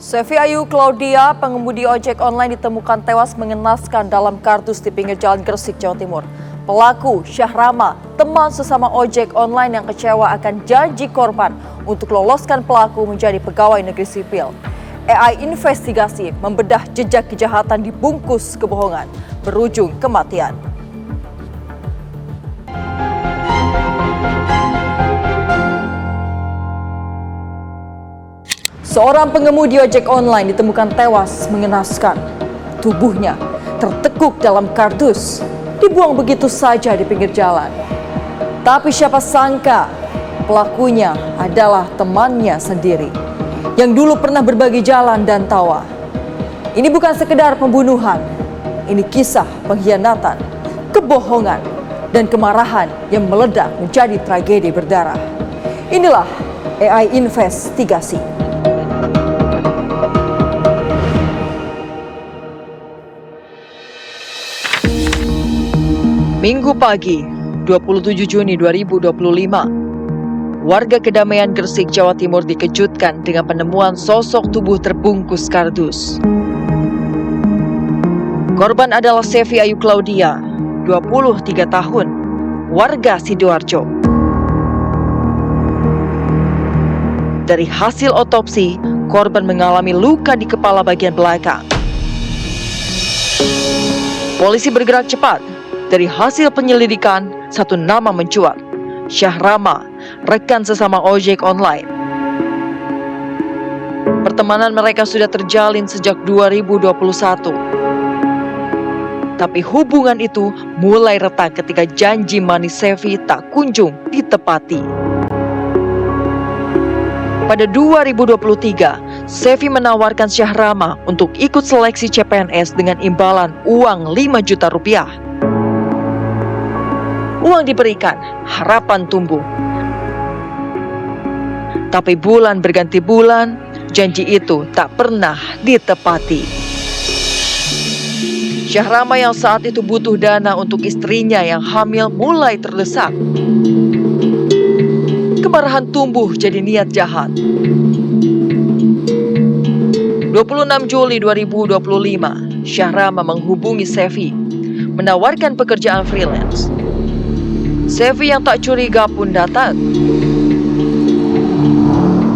Sevi Ayu Claudia, pengemudi ojek online ditemukan tewas mengenaskan dalam kardus di pinggir jalan Gresik, Jawa Timur. Pelaku Syahrama, teman sesama ojek online yang kecewa akan janji korban untuk loloskan pelaku menjadi pegawai negeri sipil. AI investigasi membedah jejak kejahatan dibungkus kebohongan, berujung kematian. Seorang pengemudi ojek online ditemukan tewas mengenaskan. Tubuhnya tertekuk dalam kardus, dibuang begitu saja di pinggir jalan. Tapi siapa sangka pelakunya adalah temannya sendiri yang dulu pernah berbagi jalan dan tawa. Ini bukan sekedar pembunuhan, ini kisah pengkhianatan, kebohongan, dan kemarahan yang meledak menjadi tragedi berdarah. Inilah AI investigasi. Minggu pagi, 27 Juni 2025, warga Kedamaian Gresik, Jawa Timur dikejutkan dengan penemuan sosok tubuh terbungkus kardus. Korban adalah Sevi Ayu Claudia, 23 tahun, warga Sidoarjo. Dari hasil otopsi, korban mengalami luka di kepala bagian belakang. Polisi bergerak cepat. Dari hasil penyelidikan, satu nama mencuat, Syahrama, rekan sesama ojek online. Pertemanan mereka sudah terjalin sejak 2021. Tapi hubungan itu mulai retak ketika janji manis Sevi tak kunjung ditepati. Pada 2023, Sevi menawarkan Syahrama untuk ikut seleksi CPNS dengan imbalan uang 5 juta rupiah. Uang diberikan, harapan tumbuh. Tapi bulan berganti bulan, janji itu tak pernah ditepati. Syahrama yang saat itu butuh dana untuk istrinya yang hamil mulai terdesak. Kemarahan tumbuh jadi niat jahat. 26 Juli 2025, Syahrama menghubungi Sevi, menawarkan pekerjaan freelance. Sevi yang tak curiga pun datang.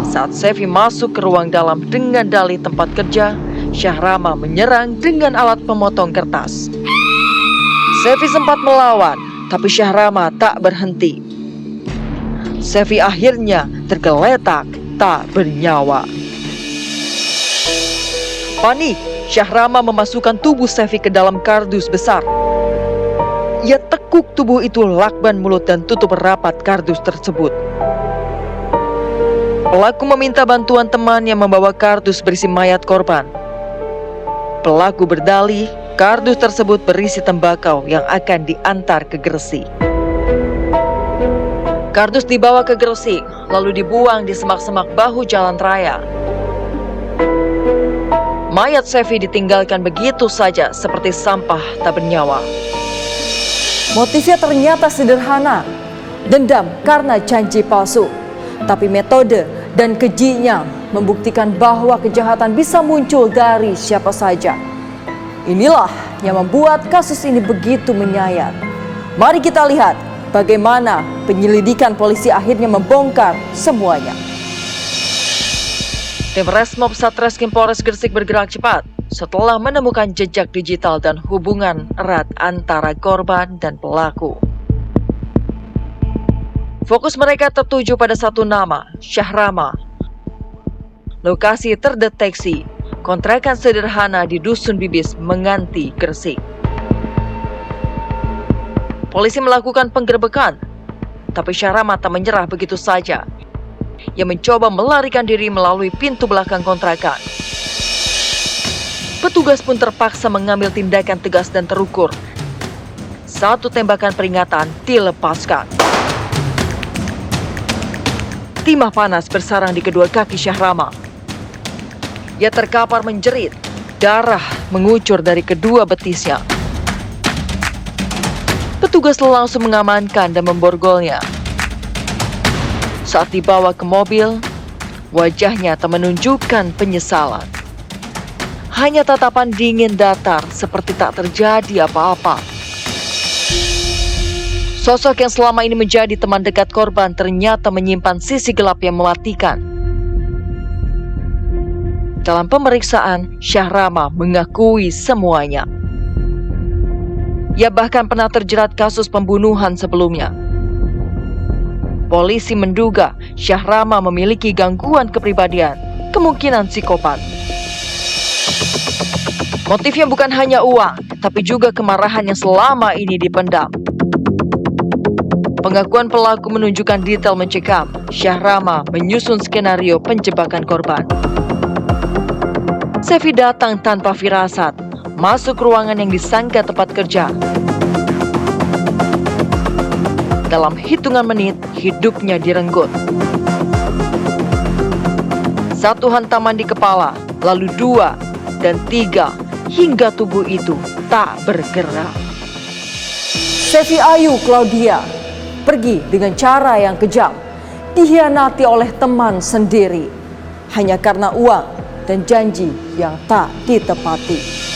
Saat Sevi masuk ke ruang dalam dengan dalih tempat kerja, Syahrama menyerang dengan alat pemotong kertas. Sevi sempat melawan, tapi Syahrama tak berhenti. Sevi akhirnya tergeletak tak bernyawa. Panik, Syahrama memasukkan tubuh Sevi ke dalam kardus besar. Ia tekuk tubuh itu lakban mulut dan tutup rapat kardus tersebut. Pelaku meminta bantuan teman yang membawa kardus berisi mayat korban. Pelaku berdalih, kardus tersebut berisi tembakau yang akan diantar ke Gresik. Kardus dibawa ke Gresik, lalu dibuang di semak-semak bahu jalan raya. Mayat Sevi ditinggalkan begitu saja seperti sampah tak bernyawa. Motifnya ternyata sederhana, dendam karena janji palsu. Tapi metode dan kejinya membuktikan bahwa kejahatan bisa muncul dari siapa saja. Inilah yang membuat kasus ini begitu menyayat. Mari kita lihat bagaimana penyelidikan polisi akhirnya membongkar semuanya. Tim Resmob Satreskrim Polres Gresik bergerak cepat setelah menemukan jejak digital dan hubungan erat antara korban dan pelaku. Fokus mereka tertuju pada satu nama, Syahrama. Lokasi terdeteksi, kontrakan sederhana di Dusun Bibis, Menganti, Gresik. Polisi melakukan penggerebekan, tapi Syahrama tak menyerah begitu saja. Ia mencoba melarikan diri melalui pintu belakang kontrakan. Petugas pun terpaksa mengambil tindakan tegas dan terukur. Satu tembakan peringatan dilepaskan. Timah panas bersarang di kedua kaki Syahrama. Ia terkapar menjerit, darah mengucur dari kedua betisnya. Petugas langsung mengamankan dan memborgolnya. Saat dibawa ke mobil, Wajahnya tak menunjukkan penyesalan. Hanya tatapan dingin datar seperti tak terjadi apa-apa. Sosok yang selama ini menjadi teman dekat korban ternyata menyimpan sisi gelap yang mematikan. Dalam pemeriksaan, Syahrama mengakui semuanya. Ia bahkan pernah terjerat kasus pembunuhan sebelumnya. Polisi menduga Syahrama memiliki gangguan kepribadian, kemungkinan psikopat. Motifnya bukan hanya uang, tapi juga kemarahan yang selama ini dipendam. Pengakuan pelaku menunjukkan detail mencekam. Syahrama menyusun skenario penjebakan korban. Sevi datang tanpa firasat, masuk ruangan yang disangka tempat kerja. Dalam hitungan menit, hidupnya direnggut. Satu hantaman di kepala, lalu 2 dan 3, hingga tubuh itu tak bergerak. Sevi Ayu Claudia pergi dengan cara yang kejam, dikhianati oleh teman sendiri, hanya karena uang dan janji yang tak ditepati.